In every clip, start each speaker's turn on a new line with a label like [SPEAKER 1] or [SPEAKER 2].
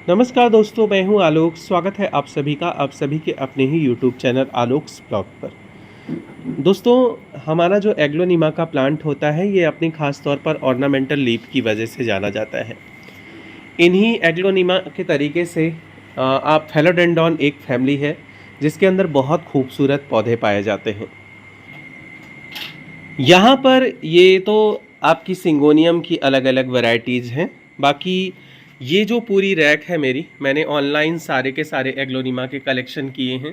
[SPEAKER 1] नमस्कार दोस्तों, मैं हूं आलोक। स्वागत है आप सभी का आप सभी के अपने ही यूट्यूब चैनल आलोक्स ब्लॉग पर। दोस्तों, हमारा जो एग्लोनिमा का प्लांट होता है ये अपनी ख़ास तौर पर ऑर्नामेंटल लीफ की वजह से जाना जाता है। इन्हीं एग्लोनिमा के तरीके से आप फेलोडेंड्रॉन एक फैमिली है जिसके अंदर बहुत खूबसूरत पौधे पाए जाते हैं। यहाँ पर ये तो आपकी सिंगोनियम की अलग अलग वैरायटीज़ हैं। बाकी ये जो पूरी रैक है मेरी, मैंने ऑनलाइन सारे के सारे एग्लोनिमा के कलेक्शन किए हैं।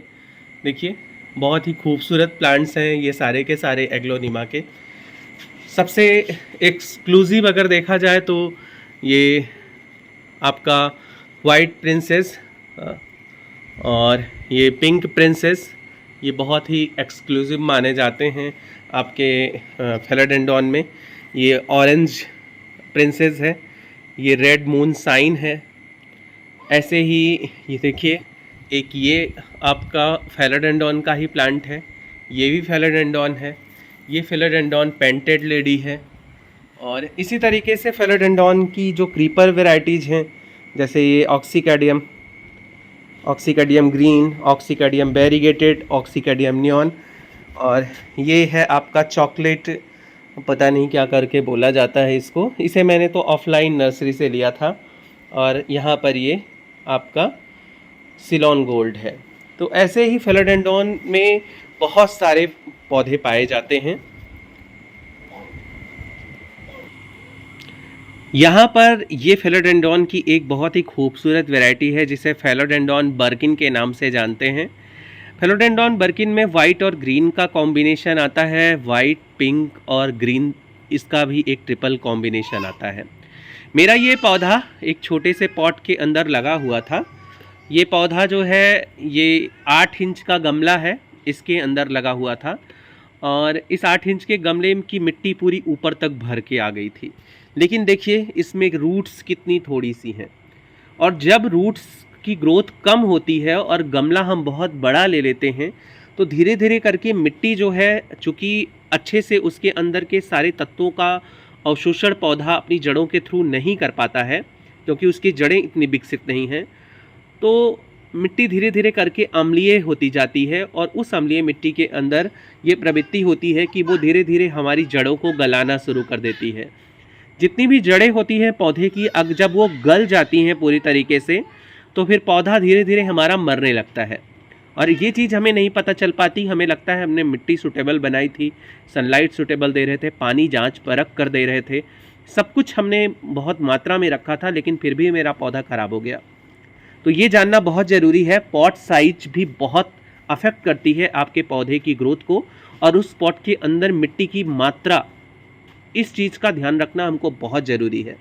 [SPEAKER 1] देखिए, बहुत ही खूबसूरत प्लांट्स हैं ये सारे के सारे एग्लोनिमा के। सबसे एक्सक्लूसिव अगर देखा जाए तो ये आपका वाइट प्रिंसेस और ये पिंक प्रिंसेस, ये बहुत ही एक्सक्लूसिव माने जाते हैं आपके फेलोडेंड्रॉन में। ये ऑरेंज प्रिंसेस है, ये रेड मून साइन है। ऐसे ही ये देखिए, एक ये आपका फेलोडेंड्रॉन का ही प्लांट है, ये भी फेलोडेंड्रॉन है। ये फेलोडेंड्रॉन पेंटेड लेडी है। और इसी तरीके से फेलोडेंड्रॉन की जो क्रीपर वेराइटीज़ हैं, जैसे ये ऑक्सीकैडियम, ऑक्सीकैडियम ग्रीन, ऑक्सीकैडियम वेरीगेटेड, ऑक्सीकैडियम नियॉन, और ये है आपका चॉकलेट, पता नहीं क्या करके बोला जाता है इसको। इसे मैंने तो ऑफलाइन नर्सरी से लिया था। और यहाँ पर ये आपका सिलोन गोल्ड है। तो ऐसे ही फेलोडेंड्रॉन में बहुत सारे पौधे पाए जाते हैं। यहाँ पर ये फेलोडेंड्रॉन की एक बहुत ही खूबसूरत वैरायटी है जिसे फेलोडेंड्रॉन बर्किन के नाम से जानते हैं। फेलोडेंड्रॉन बर्किन में वाइट और ग्रीन का कॉम्बिनेशन आता है। वाइट, पिंक और ग्रीन, इसका भी एक ट्रिपल कॉम्बिनेशन आता है। मेरा ये पौधा एक छोटे से पॉट के अंदर लगा हुआ था। ये पौधा जो है ये 8 इंच का गमला है, इसके अंदर लगा हुआ था। और इस 8 इंच के गमले की मिट्टी पूरी ऊपर तक भर के आ गई थी। लेकिन देखिए इसमें रूट्स कितनी थोड़ी सी हैं। और जब रूट्स की ग्रोथ कम होती है और गमला हम बहुत बड़ा ले लेते हैं तो धीरे धीरे करके मिट्टी जो है, चूँकि अच्छे से उसके अंदर के सारे तत्वों का अवशोषण पौधा अपनी जड़ों के थ्रू नहीं कर पाता है, क्योंकि उसकी जड़ें इतनी विकसित नहीं हैं, तो मिट्टी धीरे धीरे करके अम्लीय होती जाती है। और उस अम्लीय मिट्टी के अंदर ये प्रवृत्ति होती है कि वो धीरे धीरे हमारी जड़ों को गलाना शुरू कर देती है। जितनी भी जड़ें होती हैं पौधे की, जब वो गल जाती हैं पूरी तरीके से, तो फिर पौधा धीरे धीरे हमारा मरने लगता है। और ये चीज़ हमें नहीं पता चल पाती। हमें लगता है हमने मिट्टी सूटेबल बनाई थी, सनलाइट सूटेबल दे रहे थे, पानी जांच परख कर दे रहे थे, सब कुछ हमने बहुत मात्रा में रखा था, लेकिन फिर भी मेरा पौधा ख़राब हो गया। तो ये जानना बहुत ज़रूरी है। पॉट साइज भी बहुत अफेक्ट करती है आपके पौधे की ग्रोथ को, और उस पॉट के अंदर मिट्टी की मात्रा, इस चीज़ का ध्यान रखना हमको बहुत ज़रूरी है।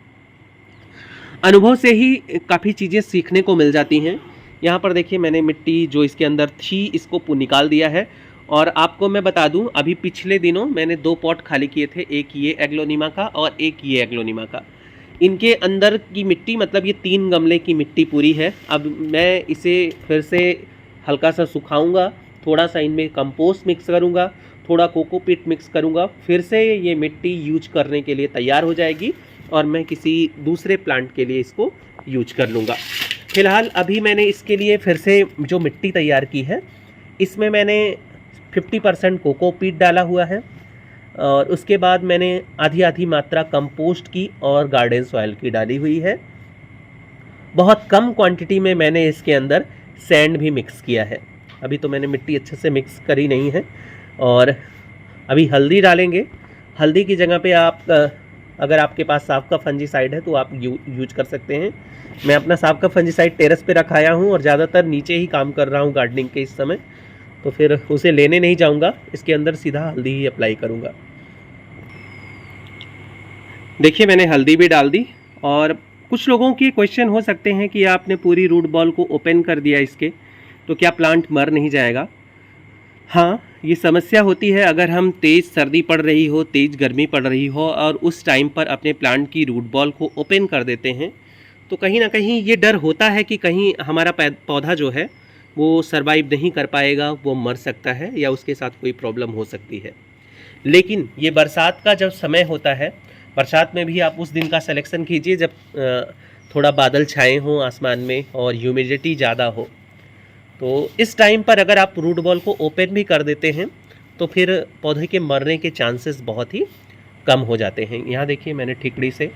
[SPEAKER 1] अनुभव से ही काफ़ी चीज़ें सीखने को मिल जाती हैं। यहाँ पर देखिए, मैंने मिट्टी जो इसके अंदर थी इसको निकाल दिया है। और आपको मैं बता दूं, अभी पिछले दिनों मैंने 2 पॉट खाली किए थे, एक ये एग्लोनिमा का और एक ये एग्लोनिमा का। इनके अंदर की मिट्टी, मतलब ये 3 गमले की मिट्टी पूरी है। अब मैं इसे फिर से हल्का सा सुखाऊंगा, थोड़ा सा इनमें कंपोस्ट मिक्स करूंगा, थोड़ा कोकोपीट मिक्स करूंगा, फिर से ये मिट्टी यूज करने के लिए तैयार हो जाएगी और मैं किसी दूसरे प्लांट के लिए इसको यूज कर लूँगा। फ़िलहाल अभी मैंने इसके लिए फिर से जो मिट्टी तैयार की है, इसमें मैंने 50% कोकोपीट डाला हुआ है, और उसके बाद मैंने आधी आधी मात्रा कंपोस्ट की और गार्डन सॉइल की डाली हुई है। बहुत कम क्वांटिटी में मैंने इसके अंदर सैंड भी मिक्स किया है। अभी तो मैंने मिट्टी अच्छे से मिक्स करी नहीं है। और अभी हल्दी डालेंगे। हल्दी की जगह पे आप, अगर आपके पास साफ का फंजीसाइड है तो आप यूज कर सकते हैं। मैं अपना साफ का फंजीसाइड टेरेस पे रखाया हूँ और ज़्यादातर नीचे ही काम कर रहा हूँ गार्डनिंग के इस समय, तो फिर उसे लेने नहीं जाऊँगा, इसके अंदर सीधा हल्दी ही अप्लाई करूँगा। देखिए, मैंने हल्दी भी डाल दी। और कुछ लोगों के क्वेश्चन हो सकते हैं कि आपने पूरी रूट बॉल को ओपन कर दिया इसके, तो क्या प्लांट मर नहीं जाएगा? हाँ, ये समस्या होती है अगर हम तेज़ सर्दी पड़ रही हो, तेज़ गर्मी पड़ रही हो और उस टाइम पर अपने प्लांट की रूट बॉल को ओपन कर देते हैं, तो कहीं ना कहीं ये डर होता है कि कहीं हमारा पौधा जो है वो सरवाइव नहीं कर पाएगा, वो मर सकता है या उसके साथ कोई प्रॉब्लम हो सकती है। लेकिन ये बरसात का जब समय होता है, बरसात में भी आप उस दिन का सिलेक्शन कीजिए जब थोड़ा बादल छाए हों आसमान में और ह्यूमिडिटी ज़्यादा हो, तो इस टाइम पर अगर आप रूट बॉल को ओपन भी कर देते हैं तो फिर पौधे के मरने के चांसेस बहुत ही कम हो जाते हैं। यहाँ देखिए मैंने ठिकड़ी से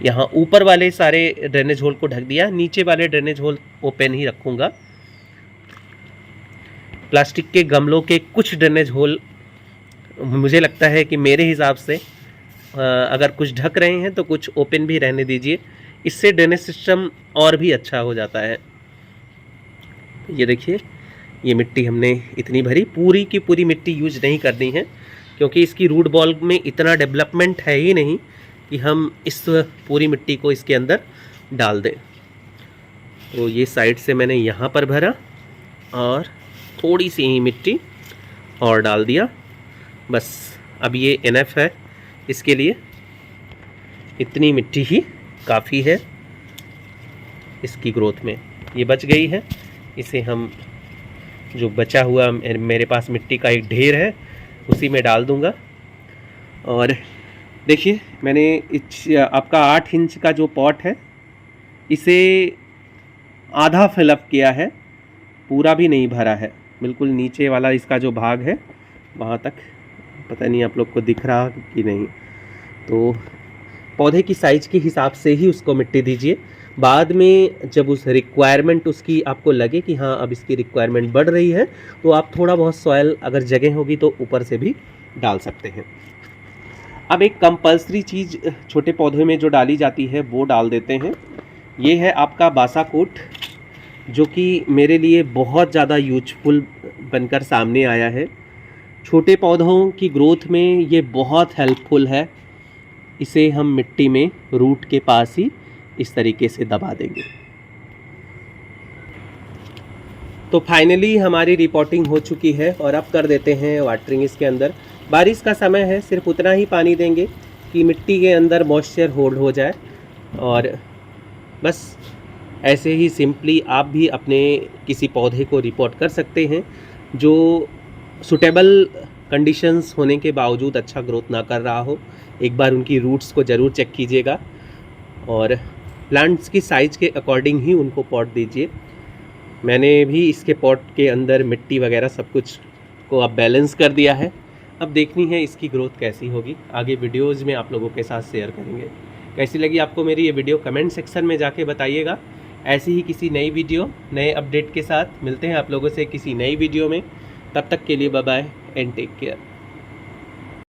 [SPEAKER 1] यहाँ ऊपर वाले सारे ड्रेनेज होल को ढक दिया, नीचे वाले ड्रेनेज होल ओपन ही रखूँगा। प्लास्टिक के गमलों के कुछ ड्रेनेज होल मुझे लगता है कि मेरे हिसाब से अगर कुछ ढक रहे हैं तो कुछ ओपन भी रहने दीजिए, इससे ड्रेनेज सिस्टम और भी अच्छा हो जाता है। ये देखिए ये मिट्टी हमने इतनी भरी, पूरी की पूरी मिट्टी यूज नहीं करनी है क्योंकि इसकी रूट बॉल में इतना डेवलपमेंट है ही नहीं कि हम इस पूरी मिट्टी को इसके अंदर डाल दें। तो ये साइड से मैंने यहाँ पर भरा और थोड़ी सी ही मिट्टी और डाल दिया, बस अब ये इनफ है इसके लिए, इतनी मिट्टी ही काफ़ी है इसकी ग्रोथ में। ये बच गई है, इसे हम जो बचा हुआ मेरे पास मिट्टी का एक ढेर है उसी में डाल दूंगा। और देखिए मैंने आपका 8 इंच का जो पॉट है इसे आधा फिलअप किया है, पूरा भी नहीं भरा है, बिल्कुल नीचे वाला इसका जो भाग है वहाँ तक, पता नहीं आप लोग को दिख रहा कि नहीं। तो पौधे की साइज़ के हिसाब से ही उसको मिट्टी दीजिए, बाद में जब उस रिक्वायरमेंट उसकी आपको लगे कि हाँ अब इसकी रिक्वायरमेंट बढ़ रही है तो आप थोड़ा बहुत सॉयल अगर जगह होगी तो ऊपर से भी डाल सकते हैं। अब एक कंपल्सरी चीज़ छोटे पौधे में जो डाली जाती है वो डाल देते हैं। ये है आपका बासाकोट, जो कि मेरे लिए बहुत ज़्यादा यूजफुल बनकर सामने आया है। छोटे पौधों की ग्रोथ में ये बहुत हेल्पफुल है। इसे हम मिट्टी में रूट के पास ही इस तरीके से दबा देंगे। तो फाइनली हमारी रिपोर्टिंग हो चुकी है और अब कर देते हैं वाटरिंग इसके अंदर। बारिश का समय है, सिर्फ उतना ही पानी देंगे कि मिट्टी के अंदर मॉइस्चर होल्ड हो जाए, और बस ऐसे ही सिंपली आप भी अपने किसी पौधे को रिपोर्ट कर सकते हैं जो सुटेबल कंडीशंस होने के बावजूद अच्छा ग्रोथ ना कर रहा हो। एक बार उनकी रूट्स को ज़रूर चेक कीजिएगा और प्लांट्स की साइज़ के अकॉर्डिंग ही उनको पॉट दीजिए। मैंने भी इसके पॉट के अंदर मिट्टी वगैरह सब कुछ को अब बैलेंस कर दिया है। अब देखनी है इसकी ग्रोथ कैसी होगी, आगे वीडियोज़ में आप लोगों के साथ शेयर करेंगे। कैसी लगी आपको मेरी ये वीडियो कमेंट सेक्शन में जाके बताइएगा। ऐसी ही किसी नई वीडियो नए अपडेट के साथ मिलते हैं आप लोगों से किसी नई वीडियो में। तब तक के लिए bye bye and take care.